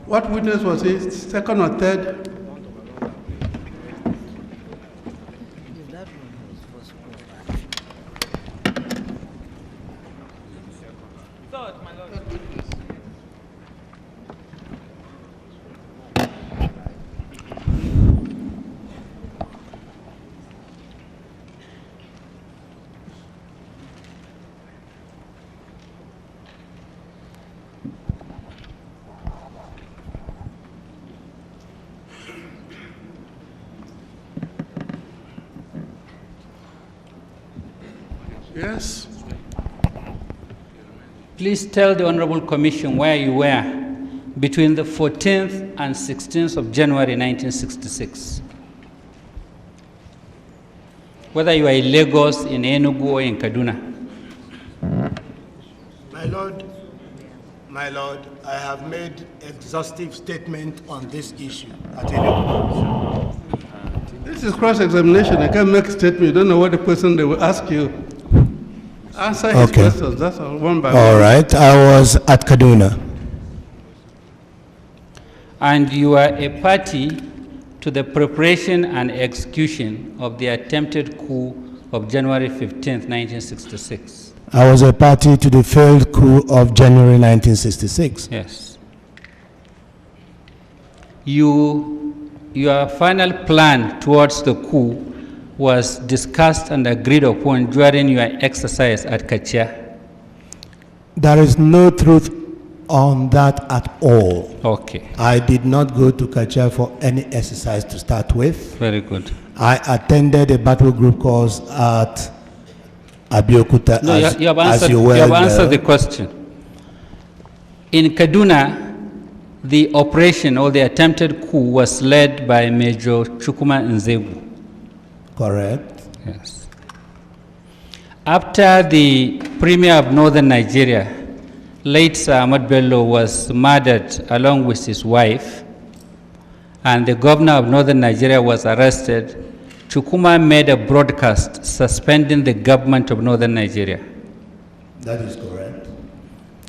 What witness was he? Second or third? Yes. Please tell the Honorable Commission where you were between the 14th and 16th of January 1966. Whether you are in Lagos, in Enugu, or in Kaduna. My Lord, I have made exhaustive statement on this issue at Arewa. This is cross-examination. I can't make a statement. You don't know what the person they will ask you. Answer his questions. That's all, one by one. All right. I was at Kaduna. And you are a party to the preparation and execution of the attempted coup of January 15th, 1966. I was a party to the failed coup of January 1966. Yes. Your final plan towards the coup was discussed and agreed upon during your exercise at Kachia. There is no truth on that at all. Okay. I did not go to Kachia for any exercise to start with. Very good. I attended a battle group course at Abeokuta, No, you have answered the question. In Kaduna, the operation or the attempted coup was led by Major Chukuma Nzegu. Correct. Yes. After the Premier of Northern Nigeria, late Sir Ahmad Bello, was murdered along with his wife, and the Governor of Northern Nigeria was arrested, Chukuma made a broadcast suspending the government of Northern Nigeria. That is correct.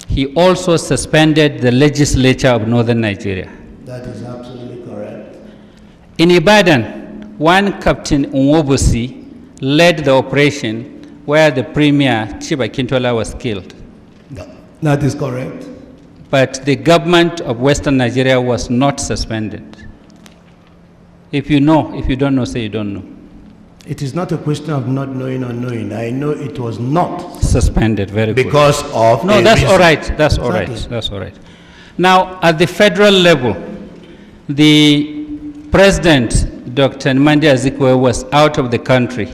He also suspended the legislature of Northern Nigeria. That is absolutely correct. In Ibadan, one Captain Nwobosi led the operation where the Premier, Chiba Kintola, was killed. No, that is correct. But the government of Western Nigeria was not suspended. If you know, if you don't know, say you don't know. It is not a question of not knowing or knowing. I know it was not suspended. Very good. Because of no, that's all right. That's all right. That's all right. Now, at the federal level, the President, Dr. Nnamdi Azikiwe, was out of the country.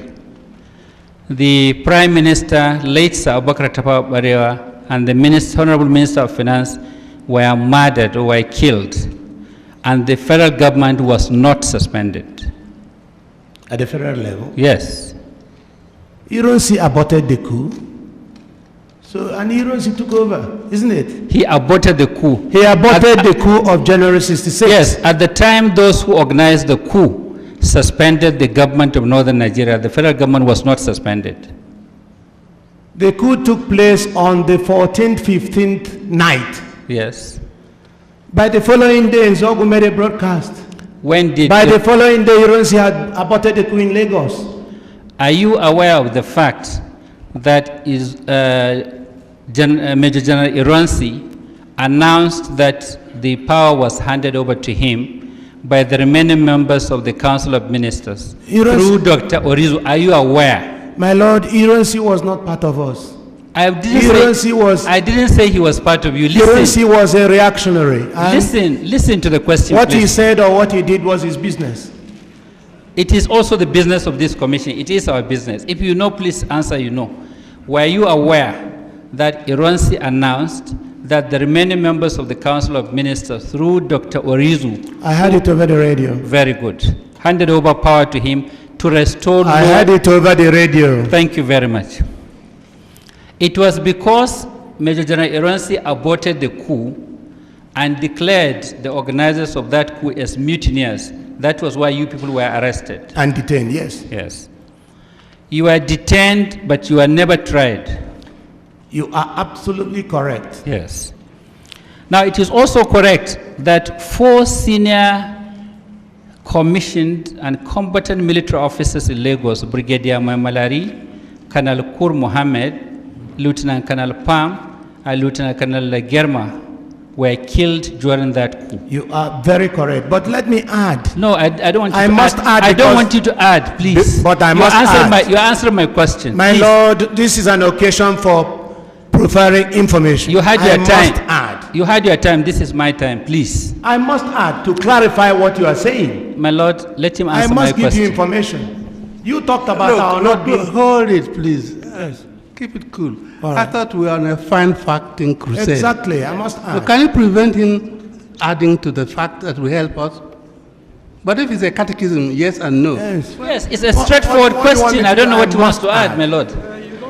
The Prime Minister, late Sir Abubakar Tafawa Balewa, and the Honorable Minister of Finance were murdered or were killed, and the federal government was not suspended. At the federal level? Yes. Ironsi aborted the coup. So, and Ironsi took over, isn't it? He aborted the coup. He aborted the coup of January 66. Yes, at the time those who organized the coup suspended the government of Northern Nigeria, the federal government was not suspended. The coup took place on the 14th, 15th night. Yes. By the following day, Nzogu made a broadcast. When did By the following day, Ironsi had aborted the coup in Lagos. Are you aware of the fact that Major General Ironsi announced that the power was handed over to him by the remaining members of the Council of Ministers through Dr. Orizu? Are you aware? My Lord, Ironsi was not part of us. I didn't say he was part of you. Ironsi was a reactionary. Listen to the question. What he said or what he did was his business. It is also the business of this commission. It is our business. If you know, please answer you know. Were you aware that Ironsi announced that the remaining members of the Council of Ministers, through Dr. Orizu, I had it over the radio. Very good. Handed over power to him to restore law. I had it over the radio. Thank you very much. It was because Major General Ironsi aborted the coup and declared the organizers of that coup as mutineers. That was why you people were arrested. And detained, yes. Yes. You were detained, but you were never tried. You are absolutely correct. Yes. Now, it is also correct that 4 senior commissioned and combatant military officers in Lagos, Brigadier Malari, Colonel Kur Mohammed, Lieutenant Colonel Pam, and Lieutenant Colonel Germa, were killed during that coup. You are very correct. But let me add. No, I don't want you I to must add. I don't want you to add, please. But I must add. You answer my question. My please. Lord, this is an occasion for preferring information. You had your time. I must add. You had your time. This is my time, please. I must add to clarify what you are saying. My Lord, let him answer my question. I must give you information. You talked about our not being... Hold it, please. Yes. Keep it cool. Right. I thought we were on a fine facting crusade. Exactly, I must add. So can you prevent him adding to the fact that will help us? But if it's a catechism, yes and no. Yes, it's a straightforward question. I don't know what he wants to add, my Lord.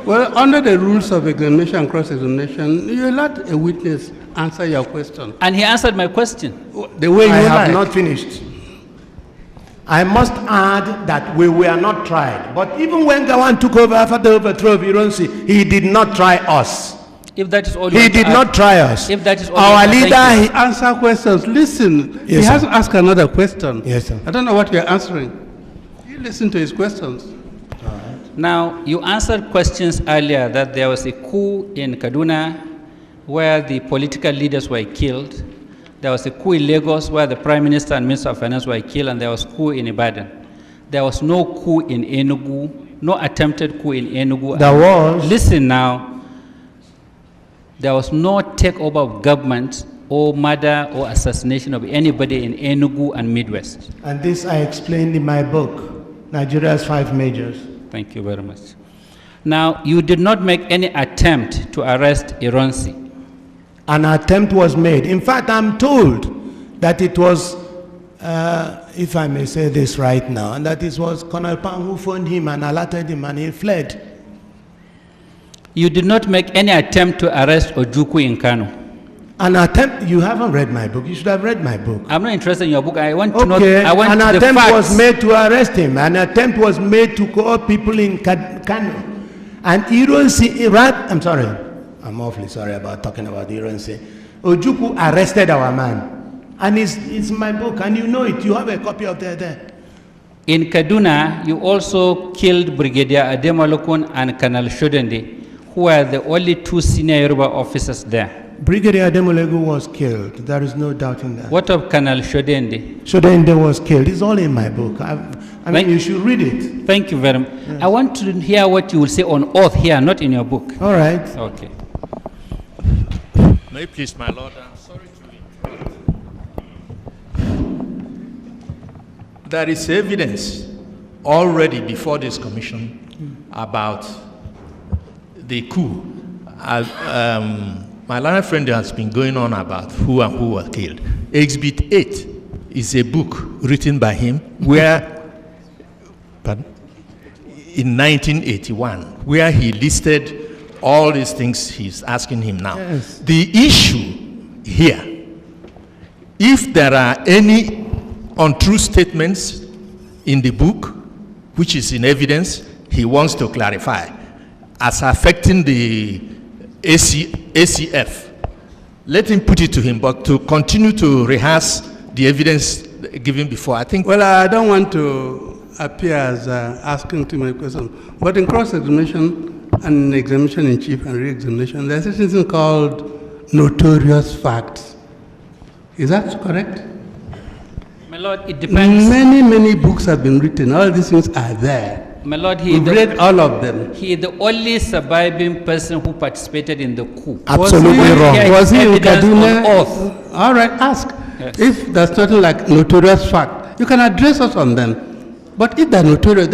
Well, under the rules of examination and cross-examination, you let a witness answer your question. And he answered my question. The way you I like. have not finished. I must add that we were not tried. But even when Gawan took over after the overthrow of Ironsi, he did not try us. If that is all he did not try us. If that is all our leader, he answer questions. Listen, yes, he has to ask another question. Yes, sir. I don't know what you're answering. You listen to his questions. Now, you answered questions earlier that there was a coup in Kaduna where the political leaders were killed. There was a coup in Lagos where the Prime Minister and Minister of Finance were killed, and there was a coup in Ibadan. There was no coup in Enugu, no attempted coup in Enugu. There was. Listen now. There was no takeover of government or murder or assassination of anybody in Enugu and Midwest. And this I explained in my book, Nigeria's 5 Majors. Thank you very much. Now, you did not make any attempt to arrest Ironsi. An attempt was made. In fact, I'm told that it was, if I may say this right now, and that it was Colonel Pang who phoned him and alerted him and he fled. You did not make any attempt to arrest Ojukwu in Kano. An attempt? You haven't read my book. You should have read my book. I'm not interested in your book. I want to know. An attempt was made to arrest him. An attempt was made to call people in Kano. And Ironsi, I'm sorry. I'm awfully sorry about talking about Ironsi. Ojukwu arrested our man. And it's in my book, and you know it. You have a copy of that there. In Kaduna, you also killed Brigadier Ademalokun and Colonel Shodende, who were the only 2 senior Yoruba officers there. Brigadier Ademolegu was killed. There is no doubt in that. What of Colonel Shodende? Shodende was killed. It's all in my book. I mean, you should read it. Thank you very much. Yes. I want to hear what you will say on oath here, not in your book. All right. Okay. May it please, my Lord, I'm sorry to interrupt. There is evidence already before this commission about the coup. My learned friend has been going on about who and who were killed. Exhibit 8 is a book written by him where, in 1981, where he listed all these things he's asking him now. Yes. The issue here, if there are any untrue statements in the book, which is in evidence, he wants to clarify as affecting the ACF. Let him put it to him, but to continue to rehearse the evidence given before, I think. Well, I don't want to appear as asking too many questions, but in cross-examination and examination in chief and re-examination, there's something called notorious facts. Is that correct? My Lord, it depends. Many books have been written. All these things are there. My Lord, We've read all of them. He is the only surviving person who participated in the coup. Absolutely wrong. Was he in Kaduna? Oath. All right, ask. Yes. If there's nothing like notorious fact, you can address us on them. But if they're notorious.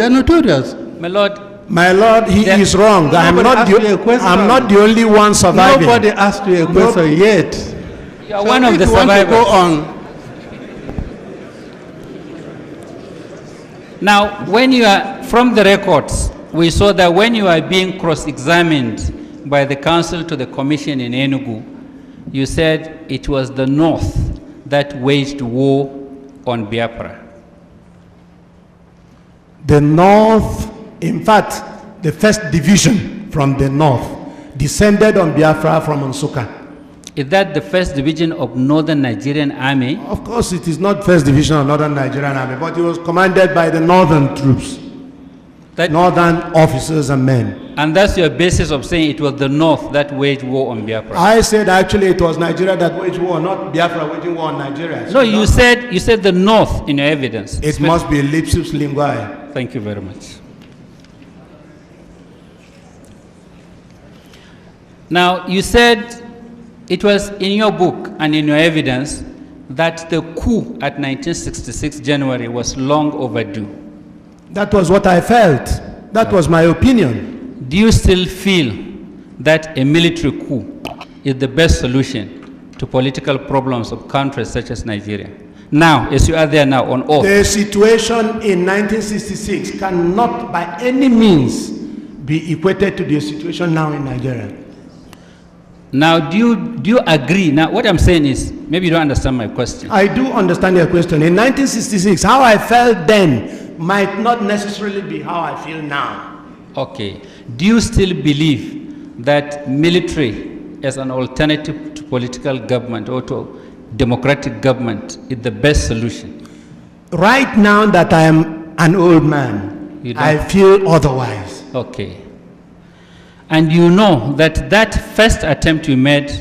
My Lord, he is wrong. I'm not the only one surviving. Nobody asked you a question yet. You are one of the survivors. Go on. Now, when you are, from the records, we saw that when you are being cross-examined by the council to the commission in Enugu, you said it was the North that waged war on Biafra. The North, in fact, the first division from the North descended on Biafra from Nsukka. Is that the 1st Division of Northern Nigerian Army? Of course, it is not 1st Division of Northern Nigerian Army, but it was commanded by the northern troops, northern officers and men. And that's your basis of saying it was the North that waged war on Biafra? I said actually it was Nigeria that waged war, not Biafra waging war on Nigeria. No, you said the North in your evidence. It must be lapsus linguae. Thank you very much. Now, you said it was in your book and in your evidence that the coup at 1966 January was long overdue. That was what I felt. That was my opinion. Do you still feel that a military coup is the best solution to political problems of countries such as Nigeria? Now, as you are there now on oath. The situation in 1966 cannot by any means be equated to the situation now in Nigeria. Now, do you agree? Now, what I'm saying is, maybe you don't understand my question. I do understand your question. In 1966, how I felt then might not necessarily be how I feel now. Okay. Do you still believe that military as an alternative to political government or to democratic government is the best solution? Right now that I am an old man, I feel otherwise. Okay. And you know that that first attempt you made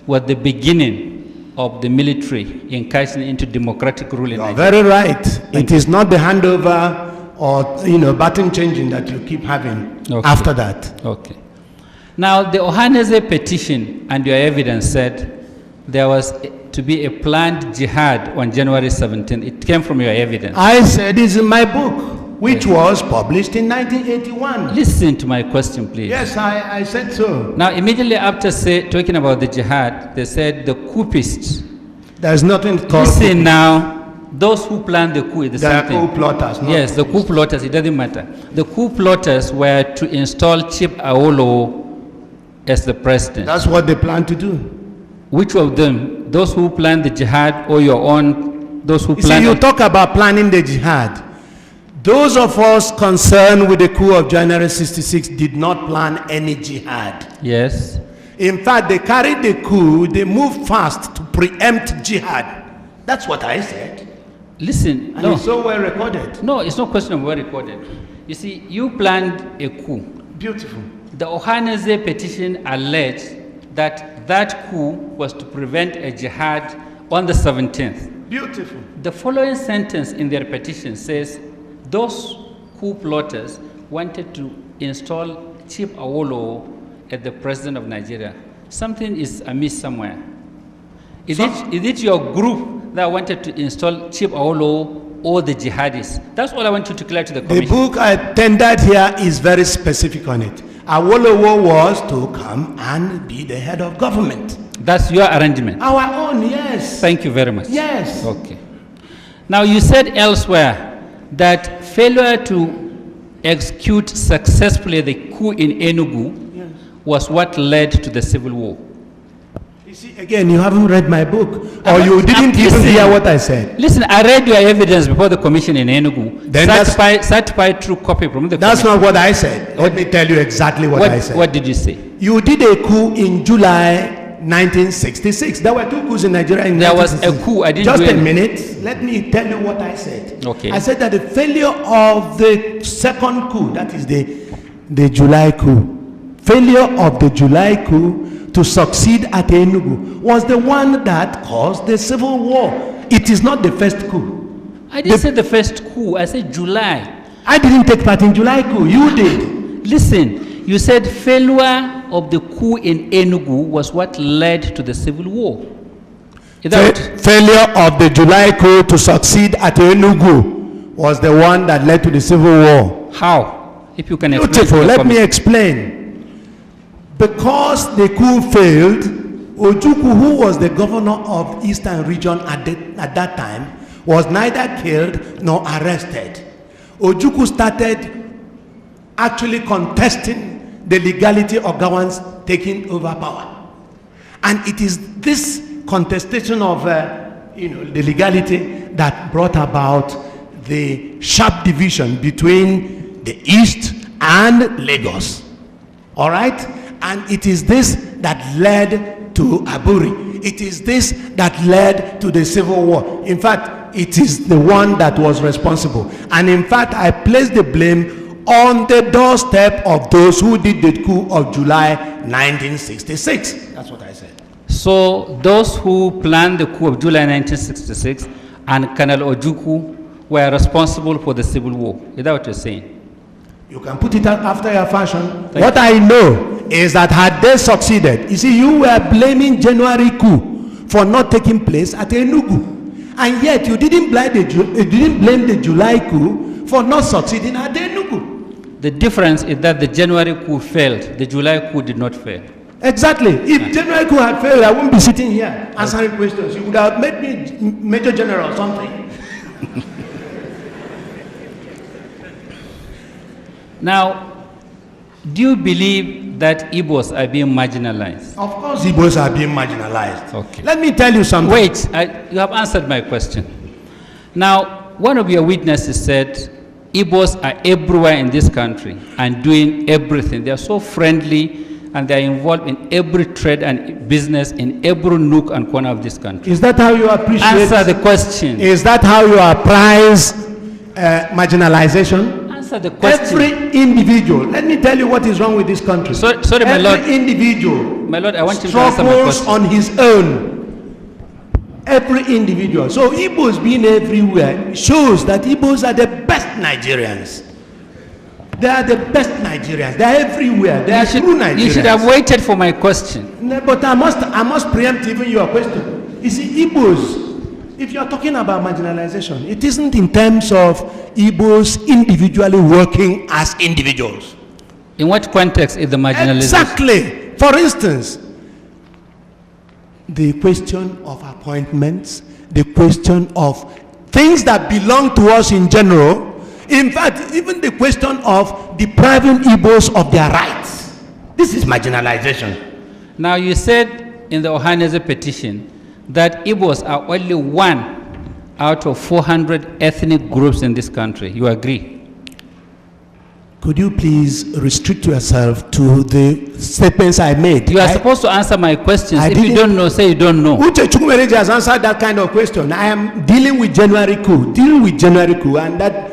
was the beginning of the military incursion into democratic rule in Nigeria. Very right. It is not the handover or button changing that you keep having after that. Okay. Now the Ohaneze petition and your evidence said there was to be a planned jihad on January 17th. It came from your evidence. I said it's in my book, which was published in 1981. Listen to my question, please. Yes, I said so. Now, immediately after talking about the jihad, they said the coupists. There's nothing called Listen coup. Now, those who planned the coup, the same thing. Coup plotters. Yes, the coup plotters, it doesn't matter. The coup plotters were to install Chief Awolowo as the president. That's what they planned to do. Which of them? Those who planned the jihad or your own, those who planned... You talk about planning the jihad. Those of us concerned with the coup of January 66 did not plan any jihad. Yes. In fact, they carried the coup, they moved fast to preempt jihad. That's what I said. Listen, and it's so well recorded. No, it's no question of well recorded. You see, you planned a coup. Beautiful. The Ohaneze petition alleged that that coup was to prevent a jihad on the 17th. Beautiful. The following sentence in their petition says, those coup plotters wanted to install Chief Awolowo as the president of Nigeria. Something is amiss somewhere. Is it your group that wanted to install Chief Awolowo or the jihadists? That's all I want you to clear to the commission. The book I tendered here is very specific on it. Awolowo was to come and be the head of government. That's your arrangement? Our own, yes. Thank you very much. Yes. Okay. Now, you said elsewhere that failure to execute successfully the coup in Enugu was what led to the civil war. You see, again, you haven't read my book, or you didn't even hear what I said. Listen, I read your evidence before the commission in Enugu. Then certified true copy from the That's not what I said. Let me tell you exactly what I said. What did you say? You did a coup in July 1966. There were two coups in Nigeria in 1966. There was a coup. I didn't Just a minute. Let me tell you what I said. Okay. I said that the failure of the second coup, that is the July coup, failure of the July coup to succeed at Enugu was the one that caused the civil war. It is not the first coup. I didn't say the first coup. I said July. I didn't take part in July coup. You did. Listen, you said failure of the coup in Enugu was what led to the civil war. Failure of the July coup to succeed at Enugu was the one that led to the civil war. How? If you can explain. Beautiful. Let me explain. Because the coup failed, Ojukwu, who was the governor of Eastern region at that time, was neither killed nor arrested. Ojukwu started actually contesting the legality of Gowon's taking over power. And it is this contestation of the legality that brought about the sharp division between the East and Lagos. All right? And it is this that led to Aburi. It is this that led to the civil war. In fact, it is the one that was responsible. And in fact, I place the blame on the doorstep of those who did the coup of July 1966. That's what I said. So those who planned the coup of July 1966 and Colonel Ojukwu were responsible for the civil war. Is that what you're saying? You can put it out after your fashion. What I know is that had they succeeded, you see, you were blaming January coup for not taking place at Enugu. And yet you didn't blame the July coup for not succeeding at Enugu. The difference is that the January coup failed. The July coup did not fail. Exactly. If January coup had failed, I wouldn't be sitting here answering questions. You would have made me Major General or something. Now, do you believe that Igbos are being marginalized? Of course Igbos are being marginalized. Okay. Let me tell you something. Wait, you have answered my question. Now, one of your witnesses said Igbos are everywhere in this country and doing everything. They are so friendly and they are involved in every trade and business in every nook and corner of this country. Is that how you appreciate? Answer the question. Is that how you appraise marginalization? Answer the question. Every individual. Let me tell you what is wrong with this country. Sorry, my Lord. Every individual. My Lord, I want you to answer my struggles question. on his own. Every individual. So Igbos being everywhere shows that Igbos are the best Nigerians. They are the best Nigerians. They are everywhere. They are true Nigerians. You should have waited for my question. No, but I must preempt even your question. You see, Igbos, if you are talking about marginalization, it isn't in terms of Igbos individually working as individuals. In what context is the marginalization? Exactly. For instance, the question of appointments, the question of things that belong to us in general. In fact, even the question of depriving Igbos of their rights. This is marginalization. Now, you said in the Ohaneze petition that Igbos are only one out of 400 ethnic groups in this country. You agree? Could you please restrict yourself to the statements I made? You are supposed to answer my questions. If you didn't- don't know, say you don't know. Uche Chukwumereji has answered that kind of question. I am dealing with January coup. Dealing with January coup, and that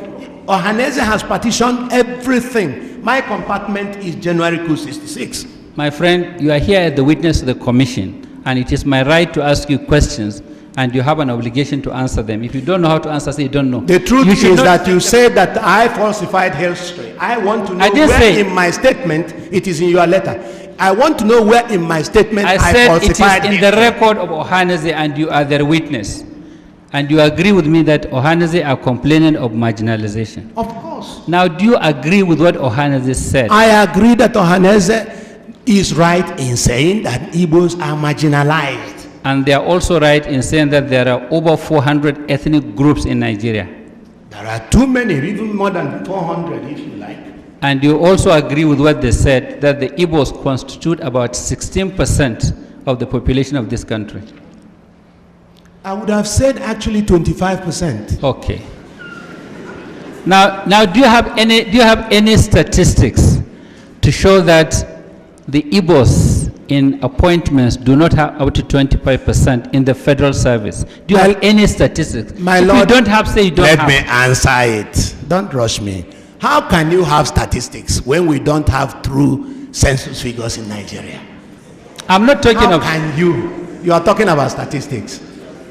Ohaneze has partitioned everything. My compartment is January coup 66. My friend, you are here as the witness of the commission, and it is my right to ask you questions, and you have an obligation to answer them. If you don't know how to answer, say you don't know. The truth You should is not- that you said that I falsified history. I want to know I didn't where say- in my statement, it is in your letter. I want to know where in my statement I I said it falsified is in history. the record of Ohaneze, and you are their witness. And you agree with me that Ohaneze are complaining of marginalization. Of course. Now, do you agree with what Ohaneze said? I agree that Ohaneze is right in saying that Igbos are marginalized. And they are also right in saying that there are over 400 ethnic groups in Nigeria. There are too many, even more than 400 if you like. And you also agree with what they said, that the Igbos constitute about 16% of the population of this country. I would have said actually 25%. Okay. Now, do you have any statistics to show that the Igbos in appointments do not have up to 25% in the federal service? Do you have any statistics? My If Lord, you don't have, say you don't let have. me answer it. Don't rush me. How can you have statistics when we don't have true census figures in Nigeria? I'm not talking How of. can you? You are talking about statistics.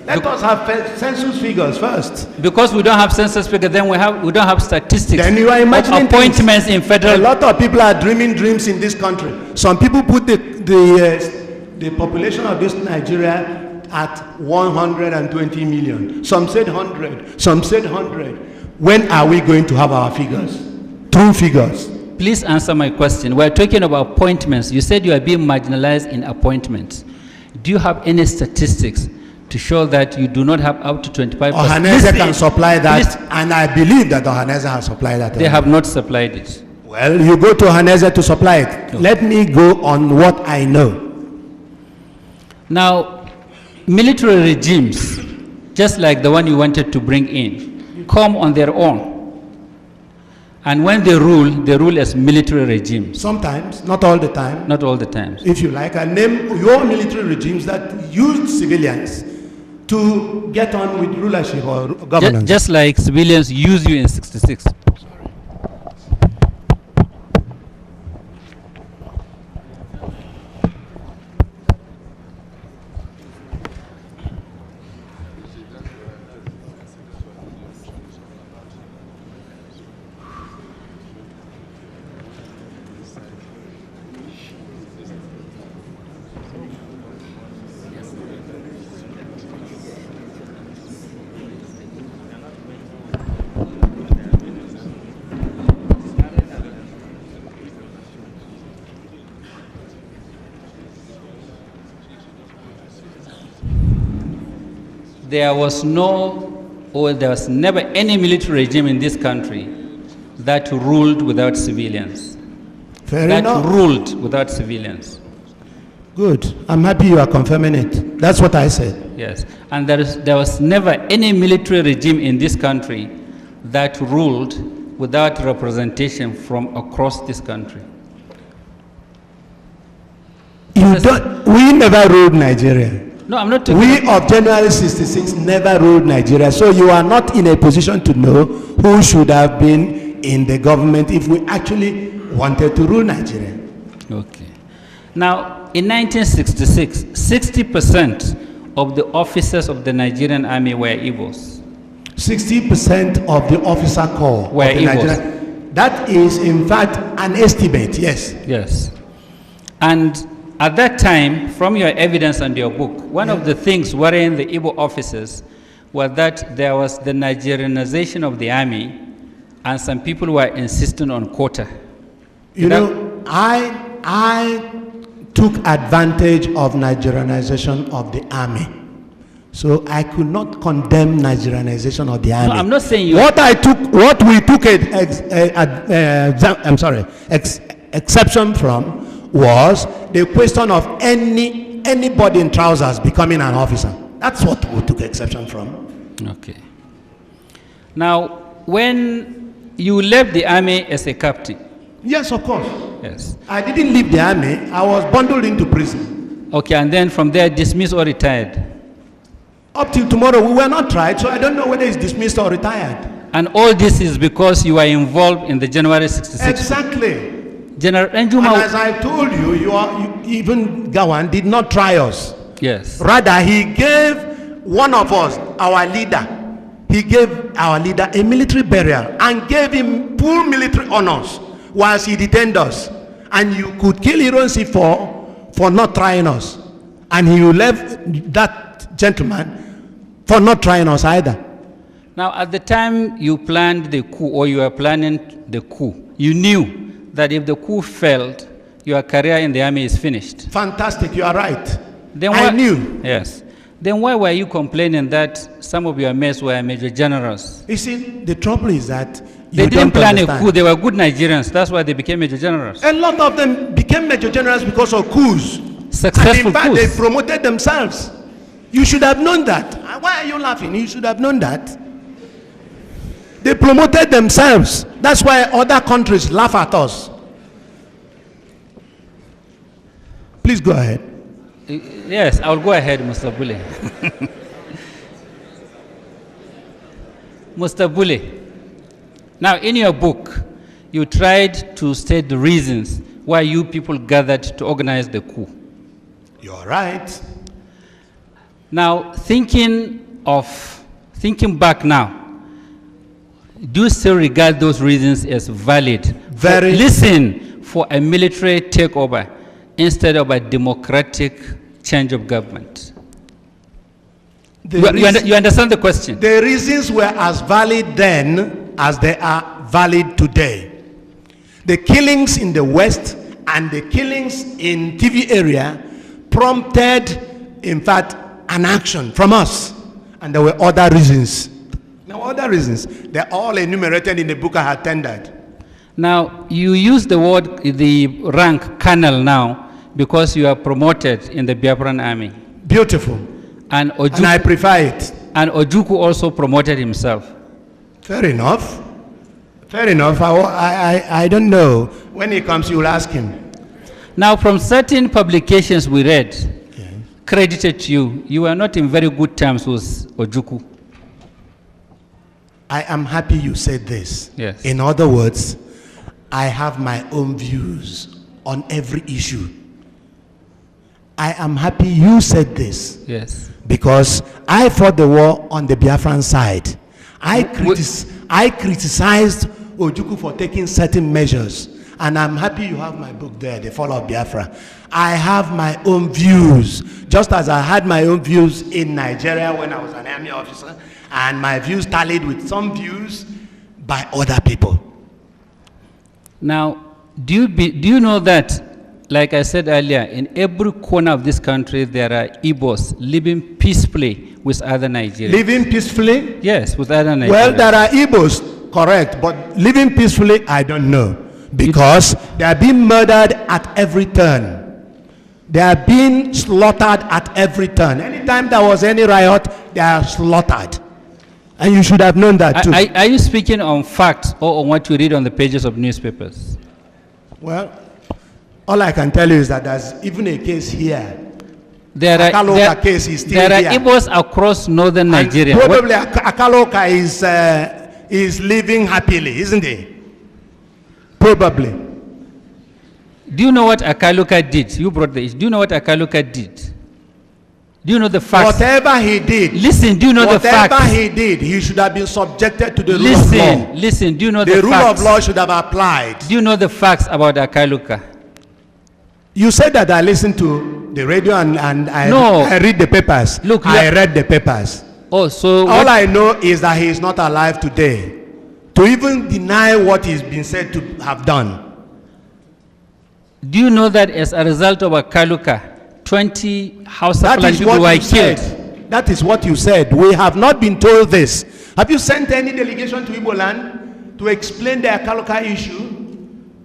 Let us have census figures first. Because we don't have census figures, then we don't have statistics. Then you are imagining of appointments things. in federal. A lot of people are dreaming dreams in this country. Some people put the population of this Nigeria at 120 million. Some said 100. Some said 100. When are we going to have our figures? True figures. Please answer my question. We're talking about appointments. You said you are being marginalized in appointments. Do you have any statistics to show that you do not have up to 25%? Ohaneze can supply that, and I believe that Ohaneze has supplied that. They have not supplied it. Well, you go to Ohaneze to supply it. Okay. Let me go on what I know. Now, military regimes, just like the one you wanted to bring in, come on their own. And when they rule as military regimes. Sometimes, not all the time. Not all the times. If you like, I name your military regimes that used civilians to get on with rulership or governance. Just like civilians use you in 66. There was there was never any military regime in this country that ruled without civilians. Fair enough. That ruled without civilians. Good. I'm happy you are confirming it. That's what I said. Yes. And there was never any military regime in this country that ruled without representation from across this country. We never ruled Nigeria. No, I'm not talking We of January 66 never ruled Nigeria, so you are not in a position to know who should have been in the government if we actually wanted to rule Nigeria. Okay. Now, in 1966, 60% of the officers of the Nigerian army were Igbos. 60% of the officer corps were of the Nigerian. That is, in fact, an estimate, yes. Yes. And at that time, from your evidence and your book, one of the things worrying the Igbo officers was that there was the Nigerianization of the army, and some people were insisting on quota. You know, I took advantage of Nigerianization of the army. So I could not condemn Nigerianization of the army. No, I'm not saying you. What we took exception from was the question of anybody in trousers becoming an officer. That's what we took exception from. Okay. Now, when you left the army as a captain. Yes, of course. Yes. I didn't leave the army. I was bundled into prison. Okay, and then from there dismissed or retired? Up till tomorrow, we were not tried, so I don't know whether it's dismissed or retired. And all this is because you are involved in the January 66. Exactly. General And as I told you, even Gawan did not try us. Yes. Rather, he gave one of us, our leader, he gave our leader a military burial and gave him full military honors whilst he detained us. And you could kill Ironsi for not trying us. And he left that gentleman for not trying us either. Now, at the time you planned the coup, or you were planning the coup, you knew that if the coup failed, your career in the army is finished. Fantastic, you are right. Then I knew. Yes. Then why were you complaining that some of your mates were major generals? You see, the trouble is that they didn't plan a coup. They were good Nigerians. That's why they became major generals. A lot of them became major generals because of coups. Successful and in fact, coups. they promoted themselves. You should have known that. Why are you laughing? You should have known that. They promoted themselves. That's why other countries laugh at us. Please go ahead. Yes, I'll go ahead, Mr. Bulie. Mr. Bulie, now in your book, you tried to state the reasons why you people gathered to organize the coup. You're right. Now, thinking back now, do you still regard those reasons as valid? Very. Listen, for a military takeover instead of a democratic change of government. You understand the question? The reasons were as valid then as they are valid today. The killings in the West and the killings in TV area prompted, in fact, an action from us. And there were other reasons. Now, other reasons, they're all enumerated in the book I had tendered. Now, you use the rank colonel now because you are promoted in the Biafran army. Beautiful. And I prefer it. And Ojukwu also promoted himself. Fair enough. Fair enough. I don't know. When he comes, you will ask him. Now, from certain publications we read, credited to you, you were not in very good terms with Ojukwu. I am happy you said this. Yes. In other words, I have my own views on every issue. I am happy you said this. Yes. Because I fought the war on the Biafran side. I criticized Ojukwu for taking certain measures. And I'm happy you have my book there, The Fall of Biafra. I have my own views, just as I had my own views in Nigeria when I was an army officer, and my views tallied with some views by other people. Now, do you know that, like I said earlier, in every corner of this country there are Igbos living peacefully with other Nigerians? Living peacefully? Yes, with other Nigerians. Well, there are Igbos, correct, but living peacefully, I don't know. Because they are being murdered at every turn. They are being slaughtered at every turn. Anytime there was any riot, they are slaughtered. And you should have known that too. Are you speaking on facts or on what you read on the pages of newspapers? Well, all I can tell you is that there's even a case here. Akaloka case is still there here. Are Igbos across northern Nigeria. And probably Akaloka is living happily, isn't he? Probably. Do you know what Akaluka did? You brought the issue. Do you know what Akaluka did? Do you know the facts? Whatever he did. Listen, do you know the facts? Whatever he did, he should have been subjected to the rule of law. Listen, do you know the facts? The rule of law should have applied. Do you know the facts about Akaluka? You said that I listened to the radio and I read the papers. Look, I read the papers. Oh, so all I know is that he is not alive today to even deny what he's been said to have done. Do you know that as a result of Akaluka, 20 House of people were killed? That is what you said. We have not been told this. Have you sent any delegation to Igbo land to explain the Akaluka issue?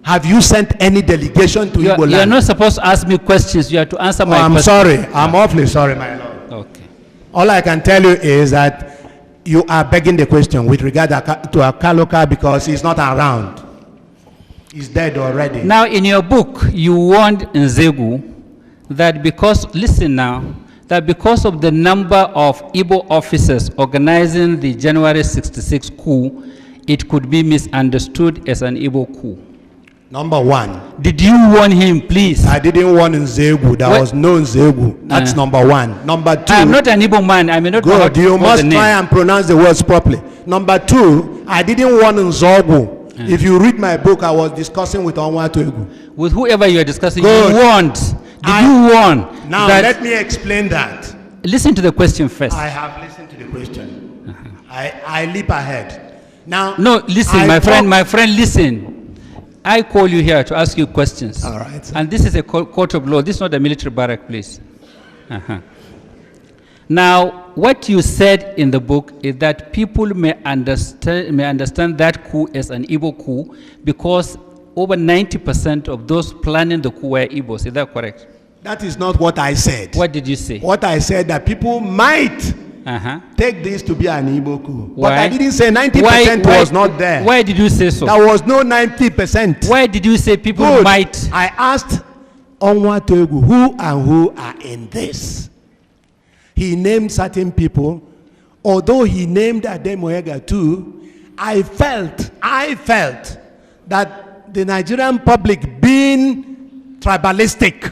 Have you sent any delegation to Igbo land? You are not supposed to ask me questions. You have to answer my questions. I'm sorry. I'm awfully sorry, my lord. Okay. All I can tell you is that you are begging the question with regard to Akaluka because he's not around. He's dead already. Now, in your book, you warned Nzegu that because, listen now, that because of the number of Igbo officers organizing the January 66 coup, it could be misunderstood as an Igbo coup. Number one. Did you warn him, please? I didn't warn Nzegu. There was no Nzegu. That's number one. Number two. I'm not an Igbo man. I may not know how to you must try and pronounce the words properly. Number two, I didn't warn Nzogu. If you read my book, I was discussing with Onwatuegu. With whoever you are discussing, you warned. Did you warn? Now, let me explain that. Listen to the question first. I have listened to the question. I leap ahead. Now, no, listen, my friend, listen. I call you here to ask you questions. All right. And this is a court of law. This is not a military barrack, please. Now, what you said in the book is that people may understand that coup as an Igbo coup because over 90% of those planning the coup were Igbos. Is that correct? That is not what I said. What did you say? What I said that people might take this to be an Igbo coup. Why? But I didn't say 90% was not there. Why did you say so? There was no 90%. Why did you say people might? I asked Onwatuegu who and who are in this. He named certain people. Although he named Ademoyega too, I felt that the Nigerian public, being tribalistic,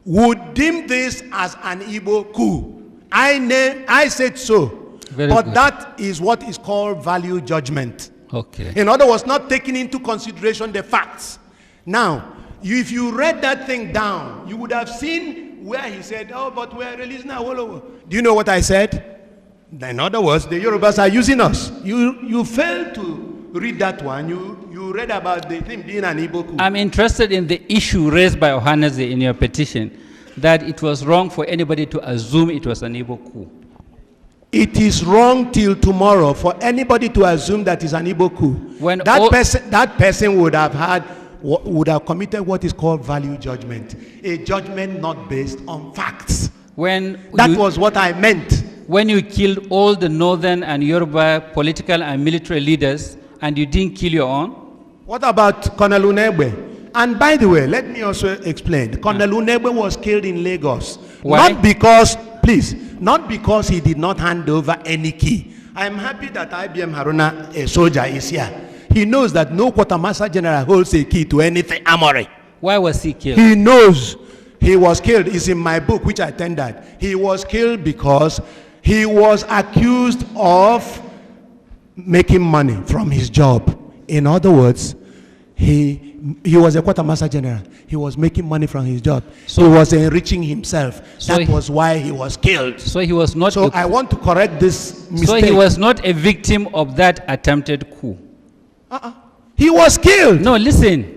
would deem this as an Igbo coup. I said so. But that is what is called value judgment. Okay. In other words, not taking into consideration the facts. Now, if you read that thing down, you would have seen where he said, oh, but we're releasing Awolowo. Do you know what I said? In other words, the Yorubas are using us. You failed to read that one. You read about the thing being an Igbo coup. I'm interested in the issue raised by Ohaneze in your petition, that it was wrong for anybody to assume it was an Igbo coup. It is wrong till tomorrow for anybody to assume that it's an Igbo coup. When that person would have committed what is called value judgment, a judgment not based on facts. That was what I meant. When you killed all the northern and Yoruba political and military leaders and you didn't kill your own? What about Colonel Unegbe? And by the way, let me also explain. Colonel Unegbe was killed in Lagos. Why? Not because, please, not because he did not hand over any key. I am happy that IBM Haruna, a soldier, is here. He knows that no quartermaster general holds a key to anything armory. Why was he killed? He knows he was killed. It's in my book, which I tendered. He was killed because he was accused of making money from his job. In other words, he was a quartermaster general. He was making money from his job. So he was enriching himself. So that was why he was killed. So he was not. So I want to correct this mistake. So he was not a victim of that attempted coup. He was killed. No, listen.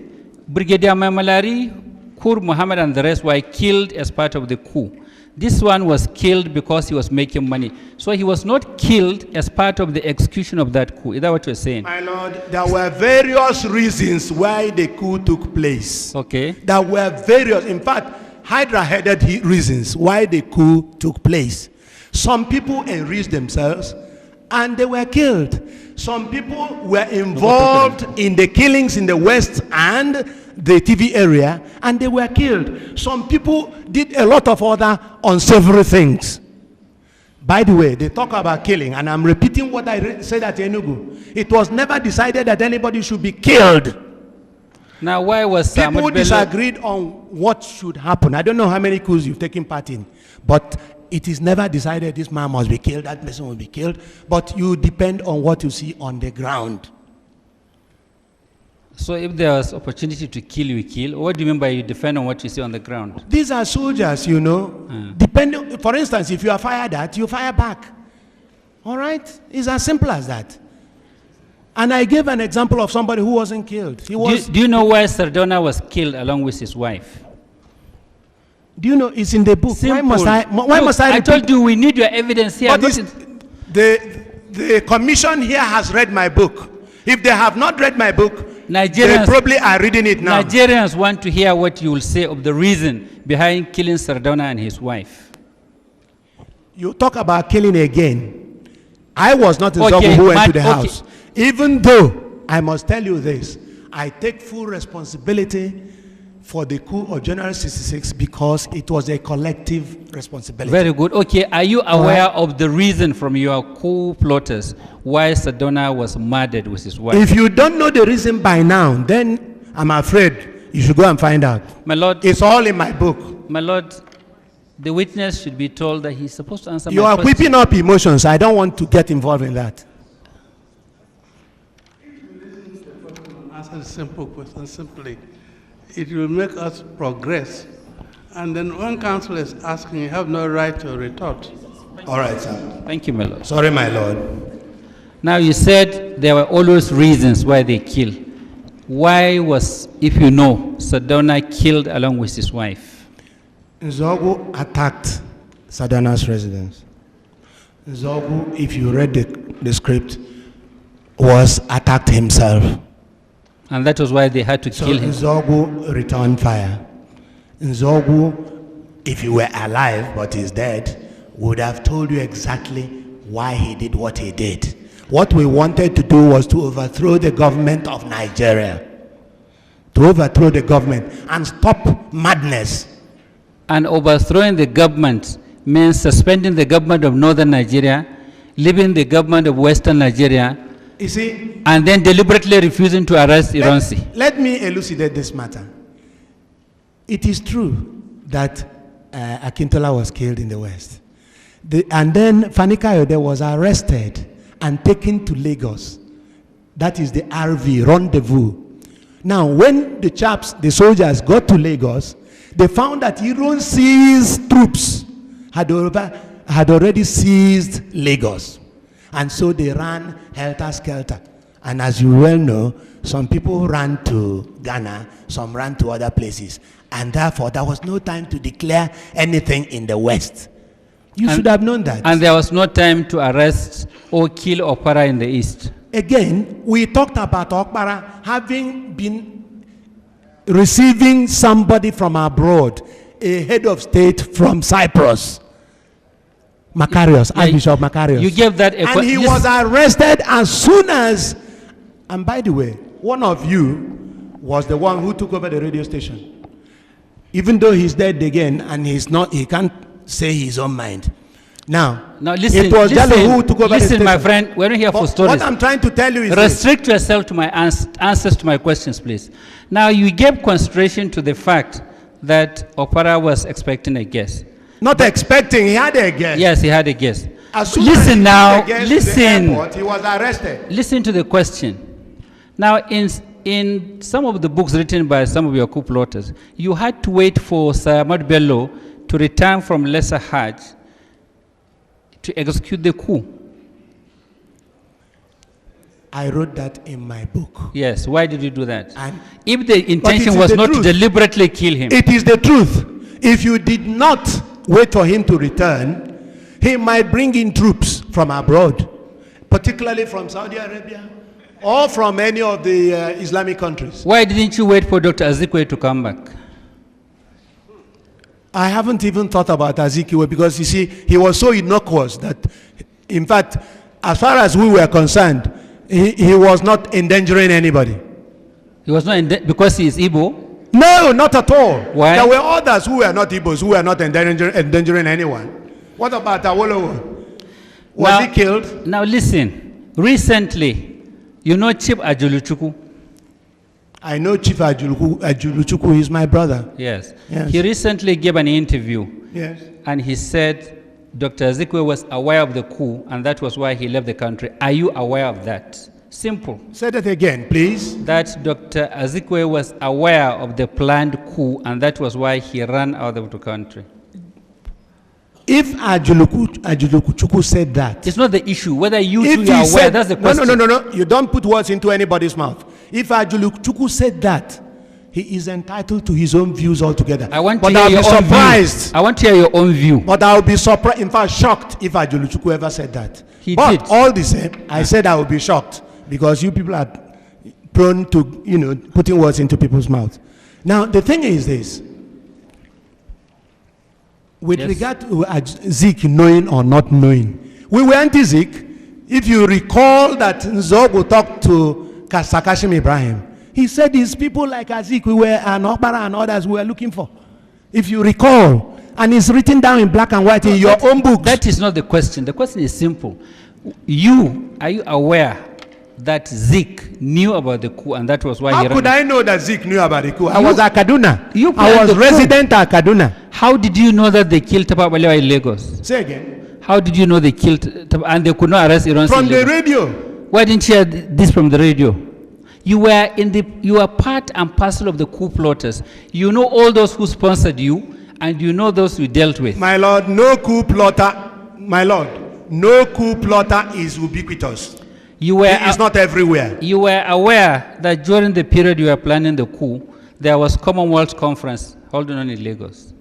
Brigadier Mamalari, Kur Muhammad and the rest were killed as part of the coup. This one was killed because he was making money. So he was not killed as part of the execution of that coup. Is that what you're saying? My lord, there were various reasons why the coup took place. Okay. There were various, in fact, Hydra-headed reasons why the coup took place. Some people enriched themselves and they were killed. Some people were involved in the killings in the West and the TV area, and they were killed. Some people did a lot of other unsavory things. By the way, they talk about killing, and I'm repeating what I said at Enugu. It was never decided that anybody should be killed. Now, why was people disagreed on what should happen? I don't know how many coups you've taken part in, but it is never decided this man must be killed, that person will be killed, but you depend on what you see on the ground. So if there was opportunity to kill, you kill. What do you mean by you depend on what you see on the ground? These are soldiers, you know. Depending, for instance, if you are fired at, you fire back. All right? It's as simple as that. And I gave an example of somebody who wasn't killed. He was. Do you know why Sardona was killed along with his wife? Do you know it's in the book? Simple. Why must I I told you we need your evidence here. But the commission here has read my book. If they have not read my book, they probably are reading it now. Nigerians want to hear what you will say of the reason behind killing Sardona and his wife. You talk about killing again. I was not the Zogu who went to the house. Even though, I must tell you this, I take full responsibility for the coup of January 66 because it was a collective responsibility. Very good. Okay, are you aware of the reason from your coup plotters why Sardona was murdered with his wife? If you don't know the reason by now, then I'm afraid you should go and find out. My lord, it's all in my book. My lord, the witness should be told that he's supposed to answer my question. You are whipping up emotions. I don't want to get involved in that. Answer a simple question simply. It will make us progress. And then when counsel is asking, you have no right to retort. All right, sir. Thank you, my lord. Sorry, my lord. Now, you said there were always reasons why they kill. Why was, if you know, Sardona killed along with his wife? Nzogu attacked Sardona's residence. Nzogu, if you read the script, was attacked himself. And that was why they had to kill him. Nzogu returned fire. Nzogu, if you were alive but he's dead, would have told you exactly why he did what he did. What we wanted to do was to overthrow the government of Nigeria. To overthrow the government and stop madness. And overthrowing the government means suspending the government of northern Nigeria, leaving the government of western Nigeria, you see, and then deliberately refusing to arrest Ironsi. Let me elucidate this matter. It is true that Akintola was killed in the West. And then Fani Kayode was arrested and taken to Lagos. That is the RV, rendezvous. Now, when the soldiers got to Lagos, they found that Ironsi's troops had already seized Lagos. And so they ran helter-skelter. And as you well know, some people ran to Ghana, some ran to other places. And therefore, there was no time to declare anything in the West. You should have known that. And there was no time to arrest or kill Okpara in the East. Again, we talked about Okpara having been receiving somebody from abroad, a head of state from Cyprus. Macarius, Archbishop Macarius. You gave that and he was arrested as soon as And by the way, one of you was the one who took over the radio station. Even though he's dead again and he can't say his own mind. Now listen, it was Jallo who took over the station. My friend, we're not here for stories. What I'm trying to tell you is restrict yourself to my answers to my questions, please. Now, you gave consideration to the fact that Opara was expecting a guest. Not expecting, he had a guest. Yes, he had a guest. As soon listen as he now, to listen. The airport, he was arrested. Listen to the question. Now, in some of the books written by some of your coup plotters, you had to wait for Sir Ahmad Bello to return from Lesser Hajj to execute the coup. I wrote that in my book. Yes, why did you do that? And if the intention was not to deliberately kill him. It is the truth. If you did not wait for him to return, he might bring in troops from abroad, particularly from Saudi Arabia or from any of the Islamic countries. Why didn't you wait for Dr. Azikwe to come back? I haven't even thought about Azikiwe because, you see, he was so innocuous that, in fact, as far as we were concerned, he was not endangering anybody. He was not because he is Igbo? No, not at all. Why? There were others who were not Igbos, who were not endangering anyone. What about Awolowo? Was he killed? Now listen, recently, you know Chief Ajuluchukwu? I know Chief Ajuluchukwu is my brother. Yes. Yes. He recently gave an interview. Yes. And he said Dr. Azikwe was aware of the coup and that was why he left the country. Are you aware of that? Simple. Say that again, please. That Dr. Azikwe was aware of the planned coup and that was why he ran out of the country. If Ajuluchukwu said that. It's not the issue. Whether you two are aware, that's the question. No. You don't put words into anybody's mouth. If Ajuluchukwu said that, he is entitled to his own views altogether. I want to hear your own view. I want to hear your own view. But I will be surprised, in fact shocked, if Ajuluchukwu ever said that. He did. All the same, I said I will be shocked because you people are prone to, putting words into people's mouths. Now, the thing is this. With regard to Zik knowing or not knowing, we were anti-Zik. If you recall that Nzogo talked to Sakashim Ibrahim, he said these people like Azik, we were and Okbara and others we were looking for. If you recall, and it's written down in black and white in your own books. That is not the question. The question is simple. Are you aware that Zik knew about the coup and that was why he ran? How could I know that Zik knew about the coup? I was at Kaduna. I was resident at Kaduna. How did you know that they killed Tafawa Balewa in Lagos? Say again. How did you know they killed and they could not arrest Iran? From the radio. Why didn't you hear this from the radio? You were part and parcel of the coup plotters. You know all those who sponsored you, and you know those you dealt with. My lord, no coup plotter. My lord, no coup plotter is ubiquitous. He is not everywhere. You were aware that during the period you were planning the coup, there was Commonwealth Conference holding on in Lagos.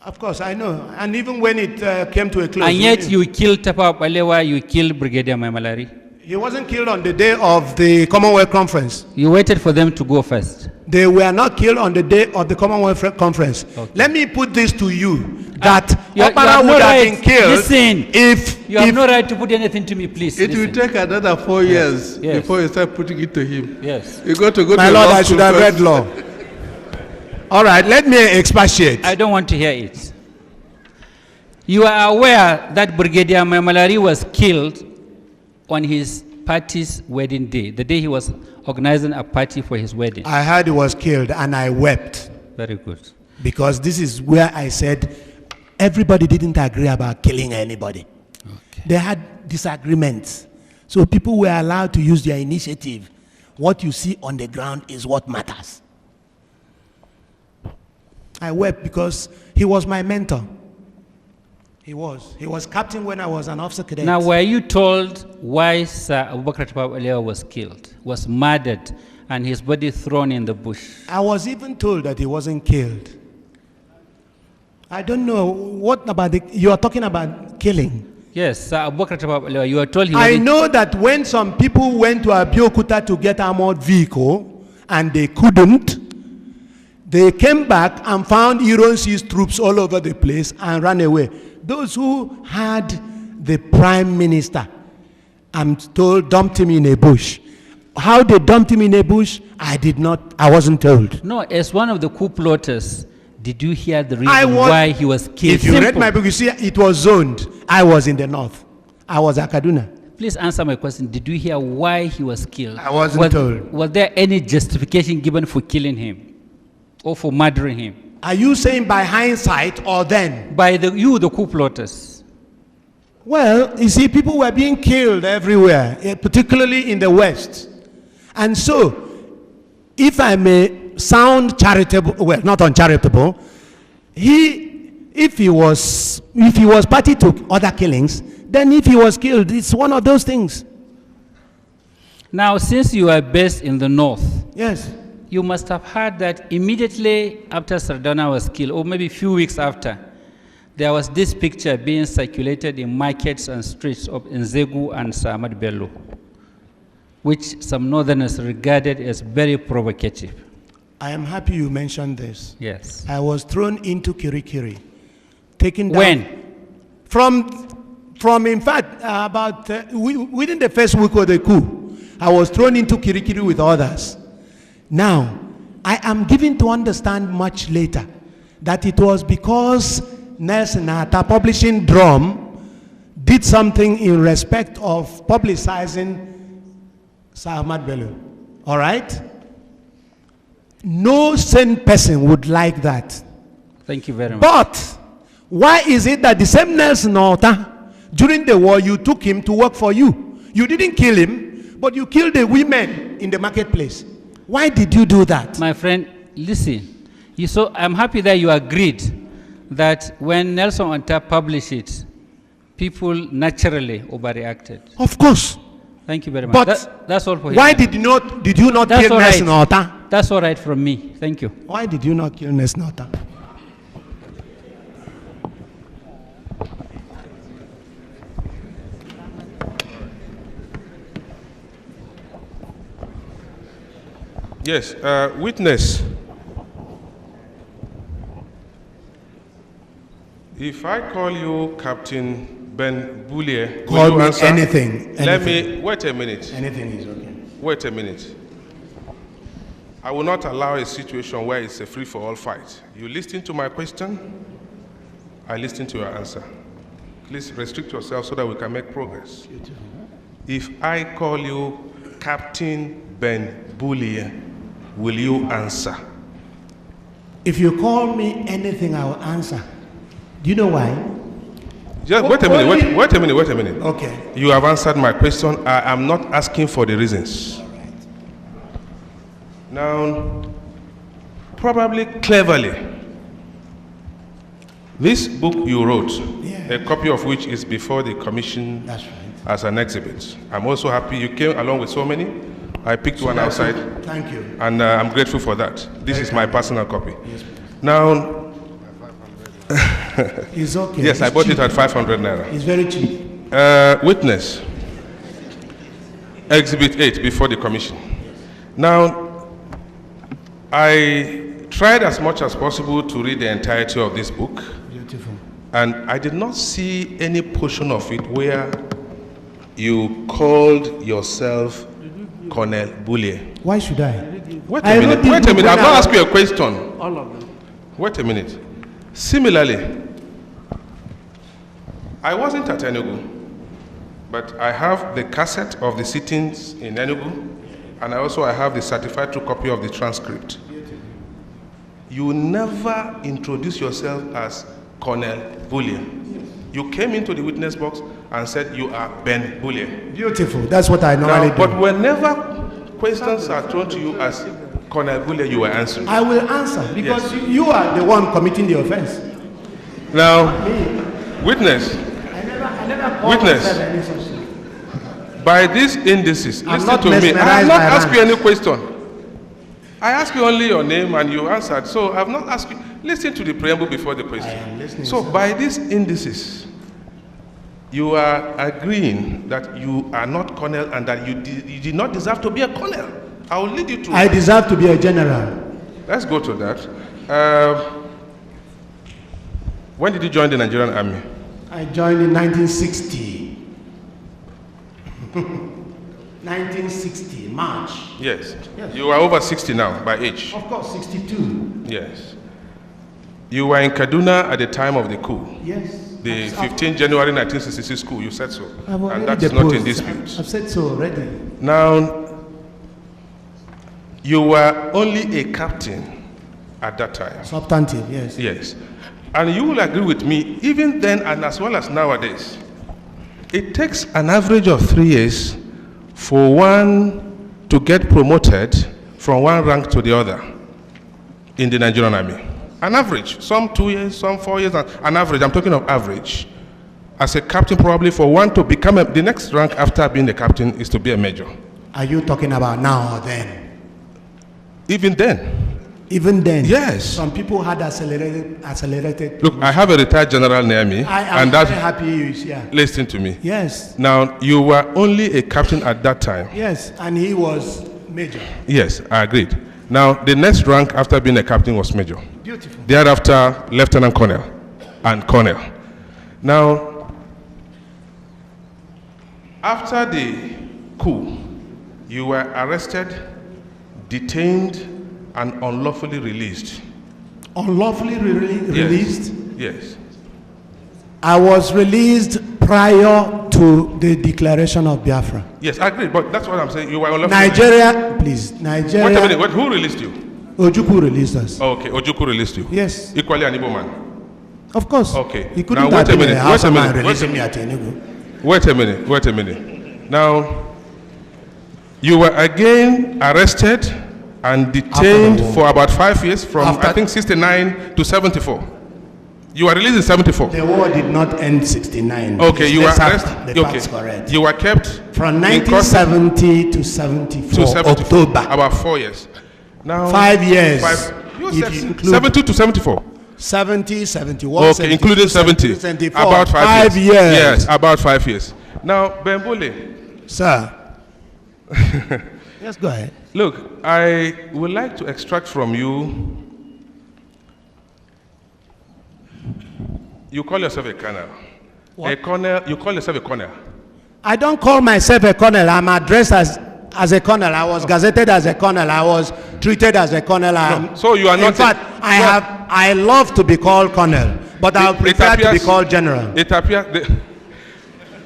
Of course, I know. And even when it came to a close. And yet you killed Tafawa Balewa, you killed Brigadier Maimalari. He wasn't killed on the day of the Commonwealth Conference. You waited for them to go first. They were not killed on the day of the Commonwealth Conference. Okay. Let me put this to you, that Opara would have been killed. Listen, you have no right to put anything to me, please. It will take another 4 years before you start putting it to him. Yes. You got to go My to lord, law I should have read law. All right, let me expatiate. I don't want to hear it. You are aware that Brigadier Maimalari was killed on his party's wedding day, the day he was organizing a party for his wedding. I heard he was killed and I wept. Very good. Because this is where I said everybody didn't agree about killing anybody. Okay. They had disagreements. So people were allowed to use their initiative. What you see on the ground is what matters. I wept because he was my mentor. He was captain when I was an officer cadet. Now, were you told why Sir Abubakar Tafawa Balewa was killed, was murdered, and his body thrown in the bush? I was even told that he wasn't killed. I don't know. What about you are talking about killing? Yes, Sir Abubakar Tafawa Balewa, you were told he was. I know that when some people went to Abeokuta to get armored vehicle, and they couldn't, they came back and found Ironsi's troops all over the place and ran away. Those who had the prime minister, I'm told, dumped him in a bush. How they dumped him in a bush, I wasn't told. No, as one of the coup plotters, did you hear the reason why he was killed? If you read my book, you see it was zoned. I was in the north. I was at Kaduna. Please answer my question. Did you hear why he was killed? I wasn't told. Was there any justification given for killing him or for murdering him? Are you saying by hindsight or then? By the coup plotters. Well, you see, people were being killed everywhere, particularly in the West. And so, if I may sound charitable, well, not uncharitable, if he was party to other killings, then if he was killed, it's one of those things. Now, since you are based in the north, yes, you must have heard that immediately after Sardauna was killed, or maybe a few weeks after, there was this picture being circulated in markets and streets of Nzegu and Samad Bello, which some northerners regarded as very provocative. I am happy you mentioned this. Yes. I was thrown into Kirikiri. Taken down. When? From in fact, within the first week of the coup, I was thrown into Kirikiri with others. Now, I am given to understand much later that it was because Nelson Atta Publishing Drum did something in respect of publicizing Sir Ahmad Bello. All right? No sane person would like that. Thank you very much. But why is it that the same Nelson Atta, during the war, you took him to work for you? You didn't kill him, but you killed the women in the marketplace. Why did you do that? My friend, listen. I'm happy that you agreed that when Nelson Atta published it, people naturally overreacted. Of course. Thank you very much. But that's all for him. Why did you not kill Nelson Atta? That's all right from me. Thank you. Why did you not kill Nelson Atta? Yes, witness. If I call you Captain Ben Bulie, will you answer? Anything. Let me, wait a minute. Anything is okay. Wait a minute. I will not allow a situation where it's a free-for-all fight. You listen to my question, I listen to your answer. Please restrict yourself so that we can make progress. If I call you Captain Ben Bulie, will you answer? If you call me anything, I will answer. Do you know why? Just wait a minute, wait a minute. Okay. You have answered my question. I am not asking for the reasons. All right. Now, probably cleverly, this book you wrote, a copy of which is before the commission. That's right. As an exhibit. I'm also happy you came along with so many. I picked one outside. Thank you. And I'm grateful for that. This is my personal copy. Yes, now, it's okay. Yes, I bought it at 500 naira. It's very cheap. Witness, Exhibit 8 before the commission. Now, I tried as much as possible to read the entirety of this book. Beautiful. And I did not see any portion of it where you called yourself Colonel Bulie. Why should I? Wait a minute. I've not asked you a question. All of them. Wait a minute. Similarly, I wasn't at Enugu, but I have the cassette of the sittings in Enugu, and I have the certified true copy of the transcript. You never introduced yourself as Colonel Bulie. You came into the witness box and said you are Ben Bulie. Beautiful. That's what I normally do. But whenever questions are thrown to you as Colonel Bulie, you were answering. I will answer because you are the one committing the offense. Now, witness. I never Witness. By these indices, listen to me. I have not asked you any question. I asked you only your name and you answered. So I have not asked you. Listen to the preamble before the question. I am listening, so sir. by these indices, you are agreeing that you are not colonel and that you did not deserve to be a colonel. I will lead you to. I deserve to be a general. Let's go to that. When did you join the Nigerian army? I joined in 1960. 1960, March. Yes. Yes. You are over 60 now, by age. Of course, 62. Yes. You were in Kaduna at the time of the coup. Yes. The 15 January 1966 coup, you said so. And that is deposed. not in dispute. I've said so already. Now, you were only a captain at that time. Substantive, yes. Yes. And you will agree with me, even then and as well as nowadays, it takes an average of 3 years for one to get promoted from one rank to the other in the Nigerian army. An average, some 2 years, some 4 years, an average, I'm talking of average. As a captain, probably for one to become the next rank after being a captain is to be a major. Are you talking about now or then? Even then. Even then? Yes. Some people had accelerated. Look, I have a retired general near me. I am very happy you here. Listen to me. Yes. Now, you were only a captain at that time. Yes, and he was major. Yes, I agreed. Now, the next rank after being a captain was major. Beautiful. Thereafter, lieutenant colonel and colonel. Now, after the coup, you were arrested, detained, and unlawfully released. Unlawfully released? Yes. I was released prior to the declaration of Biafra. Yes, I agree, but that's what I'm saying. You were unlawfully Nigeria, please, Nigeria. Wait a minute, who released you? Ojukwu released us. Oh, okay, Ojukwu released you. Yes. Equally an Igbo man. Of course. Okay. He couldn't Now, have been a Hausa man releasing me at Enugu. Wait a minute. Now, you were again arrested and detained for about 5 years from, I think, 69 to 74. You were released in 74. The war did not end 69. Okay, you were arrested. That's correct. You were kept from 1970 to 74, October. About 4 years. Now 5 years. You said 70 to 74. 70, 71, okay, 72, including 70. 74. About 5 years. Yes, about 5 years. Now, Bulie. Sir. Yes, go ahead. Look, I would like to extract from you. You call yourself a colonel. What? A colonel. You call yourself a colonel. I don't call myself a colonel. I'm addressed as a colonel. I was gazetted as a colonel. I was treated as a colonel. No, so you are not. In fact, I love to be called colonel, but I prefer to be called general. It appears.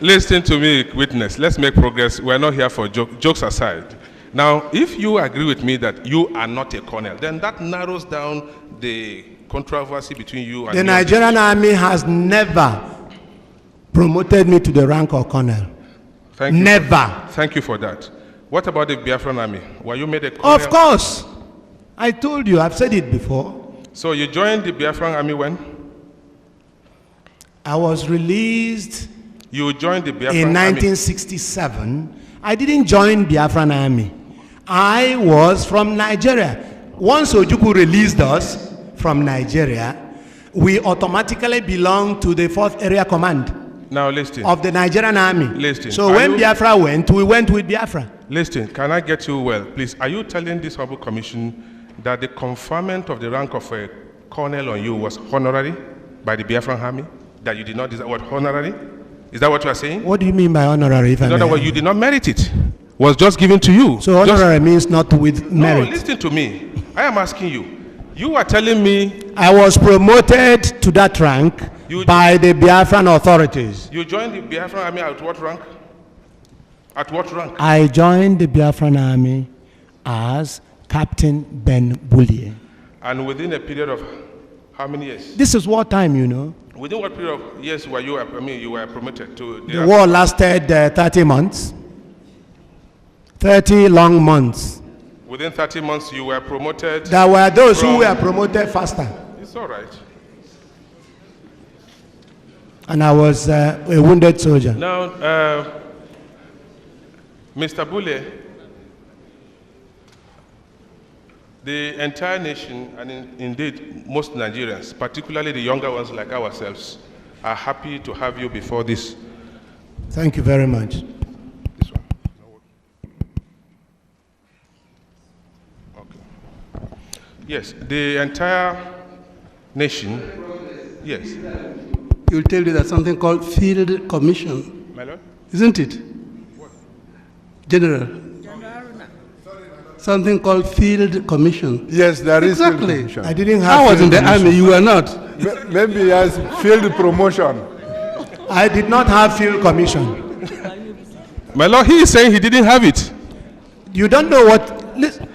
Listen to me, witness. Let's make progress. We're not here for jokes aside. Now, if you agree with me that you are not a colonel, then that narrows down the controversy between you and the Nigerian army has never promoted me to the rank of colonel. Never. Thank you for that. What about the Biafran army? Were you made a colonel? Of course. I told you, I've said it before. So you joined the Biafran army when? I was released You joined the Biafran in 1967. I didn't join Biafran army. I was from Nigeria. Once Ojukwu released us from Nigeria, we automatically belong to the 4th Area Command. Now listen. Of the Nigerian army. Listen. So when Biafra went, we went with Biafra. Listen, can I get you well? Please, are you telling this Honorable Commission that the conferment of the rank of a colonel on you was honorary by the Biafran army? That you did not deserve what honorary? Is that what you are saying? What do you mean by honorary? In other words, you did not merit it. Was just given to you. So honorary means not with merit. No, listen to me. I am asking you. You are telling me... I was promoted to that rank by the Biafran authorities. You joined the Biafran army at what rank? At what rank? I joined the Biafran army as Captain Ben Bulie. And within a period of how many years? This is wartime, you know. Within what period of years were you, you were promoted to... The war lasted 30 months. 30 long months. Within 30 months, you were promoted. There were those who were promoted faster. It's all right. And I was a wounded soldier. Now, Mr. Bulie, the entire nation, and indeed most Nigerians, particularly the younger ones like ourselves, are happy to have you before this. Thank you very much. This one. Okay. Yes, the entire nation, yes. You'll tell you that something called field commission, My lord? isn't it? What? General. Something called field commission. Yes, there is field Exactly. commission. I didn't have I was in field the army, commission. you were not. Maybe as field promotion. I did not have field commission. My lord, he is saying he didn't have it. You don't know what... Listen,